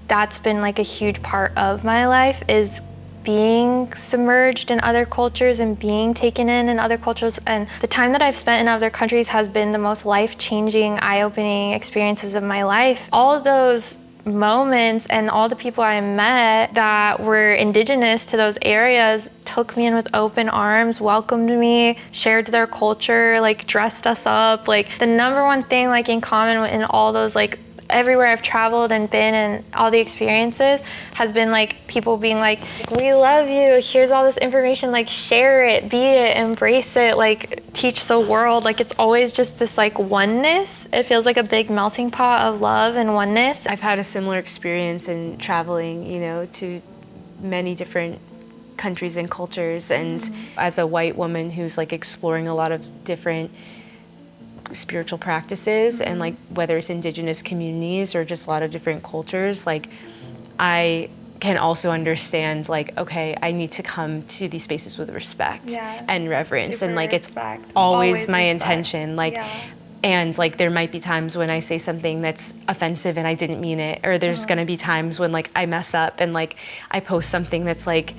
that's been like a huge part of my life, is being submerged in other cultures and being taken in other cultures. And the time that I've spent in other countries has been the most life-changing, eye-opening experiences of my life. All of those moments and all the people I met that were indigenous to those areas took me in with open arms, welcomed me, shared their culture, like dressed us up. Like the number one thing like in common in all those like everywhere I've traveled and been and all the experiences has been like people being like, we love you, here's all this information, like share it, be it, embrace it, like teach the world. Like it's always just this like oneness. It feels like a big melting pot of love and oneness. I've had a similar experience in traveling, you know, to many different countries and cultures, and as a white woman who's like exploring a lot of different spiritual practices and like whether it's indigenous communities or just a lot of different cultures, like I can also understand like, okay, I need to come to these spaces with respect and reverence, and like it's always my intention, like and like there might be times when I say something that's offensive and I didn't mean it, or there's gonna be times when like I mess up and like I post something that's like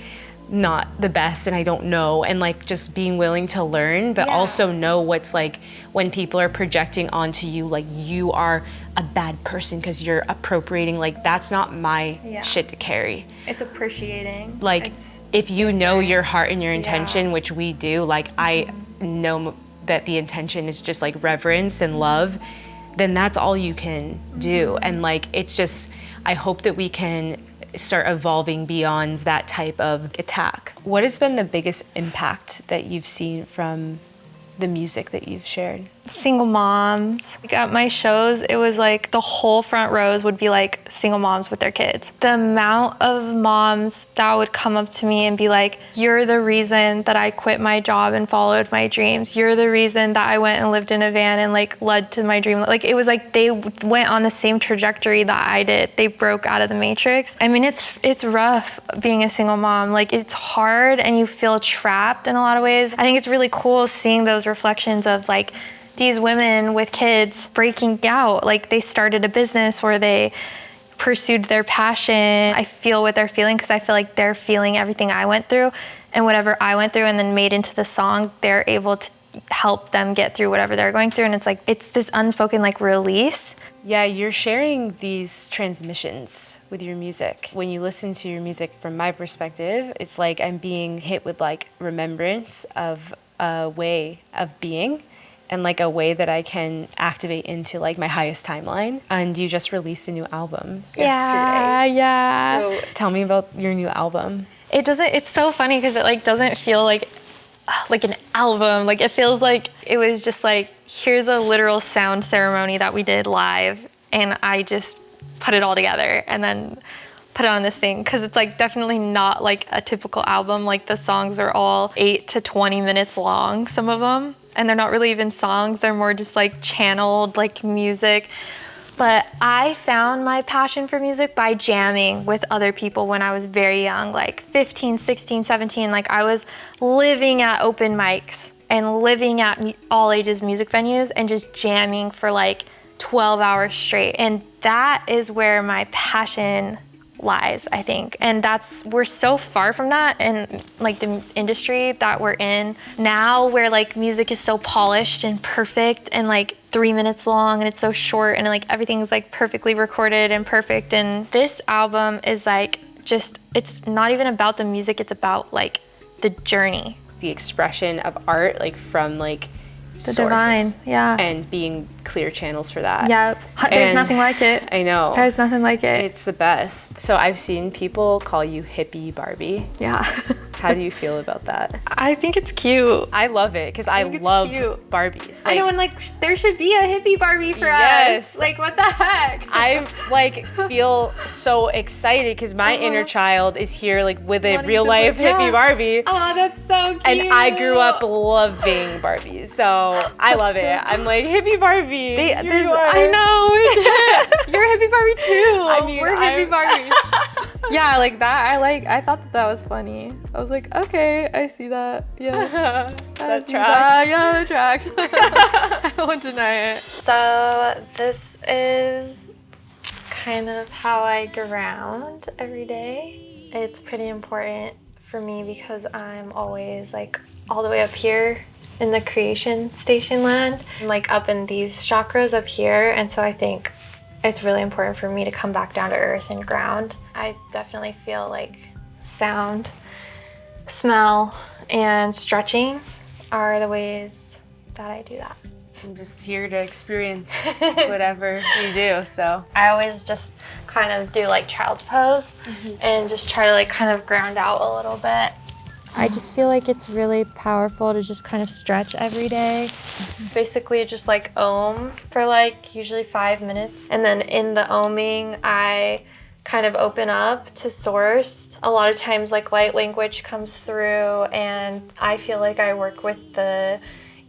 not the best and I don't know, and like just being willing to learn, but also know what's like when people are projecting onto you like you are a bad person because you're appropriating, like that's not my shit to carry. It's appreciating. Like if you know your heart and your intention, which we do, like I know that the intention is just like reverence and love, then that's all you can do. And like it's just, I hope that we can start evolving beyond that type of attack. What has been the biggest impact that you've seen from the music that you've shared? Single moms. Like at my shows, it was like the whole front rows would be like single moms with their kids. The amount of moms that would come up to me and be like, you're the reason that I quit my job and followed my dreams. You're the reason that I went and lived in a van and like led to my dream. Like it was like they went on the same trajectory that I did. They broke out of the matrix. I mean, it's rough being a single mom. Like it's hard and you feel trapped in a lot of ways. I think it's really cool seeing those reflections of like these women with kids breaking out, like they started a business or they pursued their passion. I feel what they're feeling because I feel like they're feeling everything I went through, and whatever I went through and then made into the song, they're able to help them get through whatever they're going through. And it's like, it's this unspoken like release. Yeah, you're sharing these transmissions with your music. When you listen to your music, from my perspective, it's like I'm being hit with like remembrance of a way of being and like a way that I can activate into like my highest timeline. And you just released a new album yesterday. Yeah. So tell me about your new album. It's so funny because it like doesn't feel like an album. Like it feels like it was just like, here's a literal sound ceremony that we did live and I just put it all together and then put it on this thing, because it's like definitely not like a typical album. Like the songs are all 8 to 20 minutes long, some of them, and they're not really even songs, they're more just like channeled like music. But I found my passion for music by jamming with other people when I was very young, like 15, 16, 17. Like I was living at open mics and living at all ages music venues and just jamming for like 12 hours straight. And that is where my passion lies, I think. And we're so far from that in like the industry that we're in now, where like music is so polished and perfect and like 3 minutes long and it's so short and like everything's like perfectly recorded and perfect. And this album is like just, it's not even about the music, it's about like the journey. The expression of art, like from like The source, divine, yeah. and being clear channels for that. Yeah, there's nothing like it. I know. There's nothing like it. It's the best. So I've seen people call you Hippie Barbie. Yeah. How do you feel about that? I think it's cute. I love it because I love cute. Barbies. I know, and like there should be a hippie Barbie for us. Like what the heck? I like feel so excited because my inner child is here like with a real life hippie Barbie. Oh, that's so cute. And I grew up loving Barbies, so I love it. I'm like, hippie Barbie. I know. You're a hippie Barbie too. I mean, we're hippie Barbies. Yeah, like that. I thought that was funny. I was like, okay, I see that. Yeah. That tracks. Yeah, that tracks. I won't deny it. So this is kind of how I ground every day. It's pretty important for me because I'm always like all the way up here in the creation station land. I'm like up in these chakras up here, and so I think it's really important for me to come back down to earth and ground. I definitely feel like sound, smell, and stretching are the ways that I do that. I'm just here to experience whatever you do, so. I always just kind of do like child's pose and just try to like kind of ground out a little bit. I just feel like it's really powerful to just kind of stretch every day. Basically just like ohm for like usually 5 minutes. And then in the ohming, I kind of open up to source. A lot of times like light language comes through and I feel like I work with the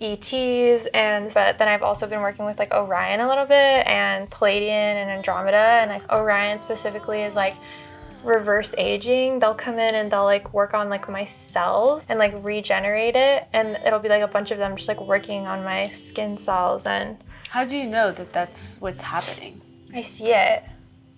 ETs, but then I've also been working with like Orion a little bit, and Palladian and Andromeda, and Orion specifically is like reverse aging. They'll come in and they'll like work on like my cells and like regenerate it, and it'll be like a bunch of them just like working on my skin cells. And how do you know that that's what's happening? I see it.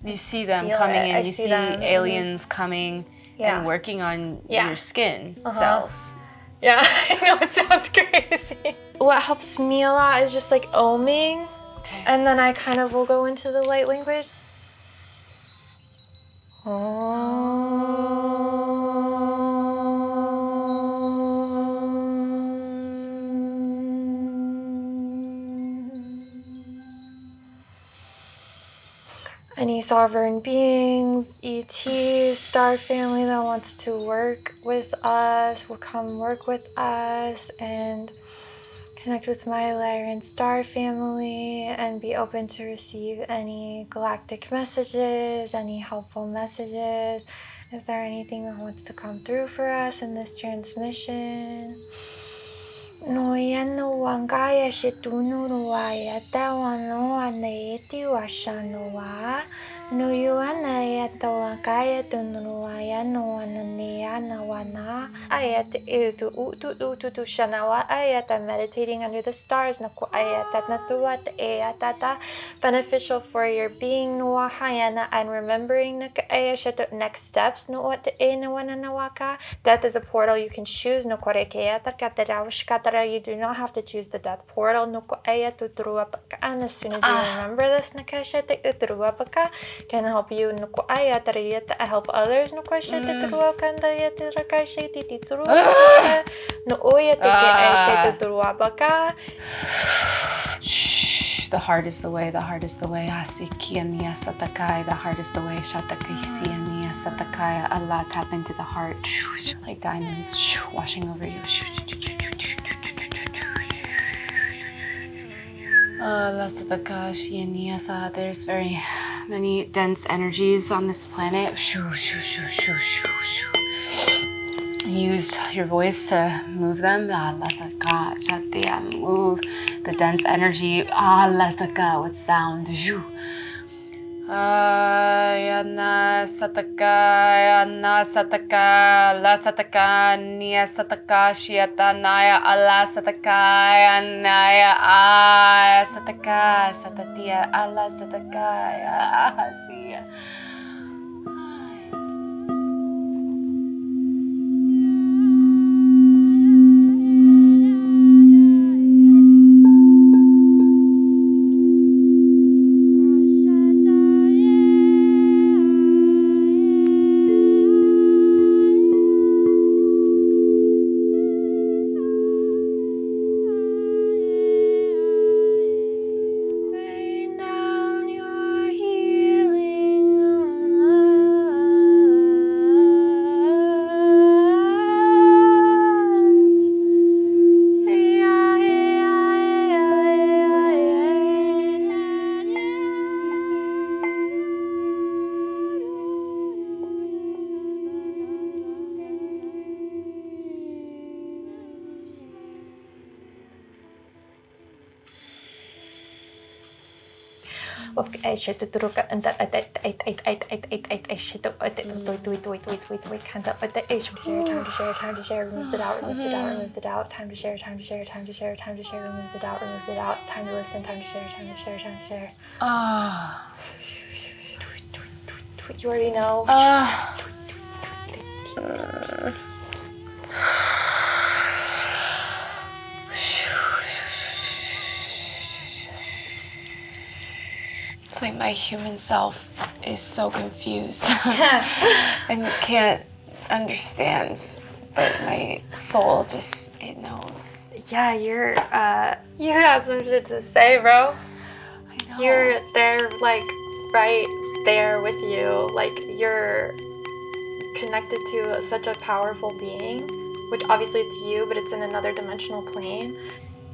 You see them coming in, you see them. aliens coming and working on your skin cells. Yeah, I know, it sounds crazy. What helps me a lot is just like oming. Okay. And then I kind of will go into the light language. Any sovereign beings, ETs, star family that wants to work with us will come work with us and connect with my Lyran star family and be open to receive any galactic messages, any helpful messages. Is there anything that wants to come through for us in this transmission? Noyano wangaya shitunu ruaya tawano anaeti washanoa. Nuyuana yata wangaya tunuruaya no ananiana wana. Ayat utu utu shanawa ayata meditating under the stars naku ayata natuat ayatata beneficial for your being nuwa hayana and remembering naka ayashata next steps nuwa te e nawana nawaka. Death is a portal you can choose no korekeyata katarawish katara. You do not have to choose the death portal. And as soon as you remember this, can help you help others. The heart is the way, the heart is the way. Asikiania satakai, the heart is the way. Shatakaisiania satakaya. Allah, tap into the heart. Like diamonds washing over you. There's very many dense energies on this planet. Use your voice to move them. Move the dense energy with sound. Yana sataka, yana sataka, la sataka, nia sataka, shiatanaya, ala sataka, yanaya, sataka, satatia, ala sataka, asia. I should do and that time to share, removed it out, time to share, time to share, removed it out, time to listen, time to share, You already know. It's like my human self is so confused and can't understand, but my soul just, it knows. Yeah, you got some shit to say, bro. I know. They're like right there with you. Like you're connected to such a powerful being, which obviously it's you, but it's in another dimensional plane.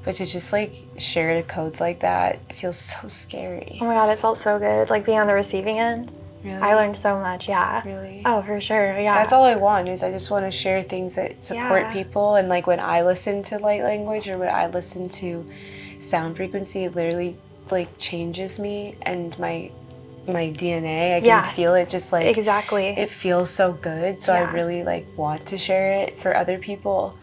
But to just like share the codes like that, it feels so scary. Oh my God, it felt so good. Like being on the receiving end. Really? I learned so much, yeah. Really? Oh, for sure, yeah. That's all I want, is I just want to share things that support Yeah. people. And like when I listen to light language or when I listen to sound frequency, it literally like changes me and my DNA. I can feel it just like, exactly. it feels so good. So I really like want to share it for other people.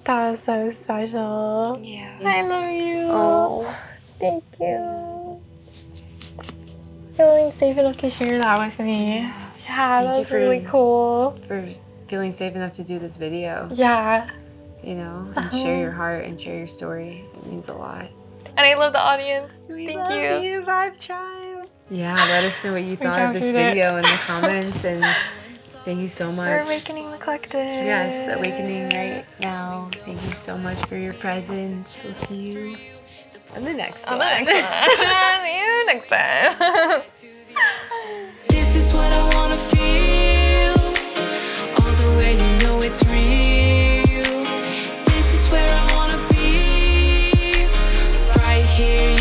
That was so special. Yeah. I love you. Oh. Thank you. Feeling safe enough to share that with me. Yeah, that was really cool. For feeling safe enough to do this video. Yeah. You know, and share your heart and share your story. It means a lot. And I love the audience. We Thank love you. Vibe Tribe. Yeah, let us know what you thought of this captured it. video in the comments, and thank you so much. We're awakening the collective. Yes, awakening right now. Thank you so much for your presence. We'll see you on the next one. See you next time. This is what I wanna feel. All the way, you know it's real. This is where I wanna be. Right here.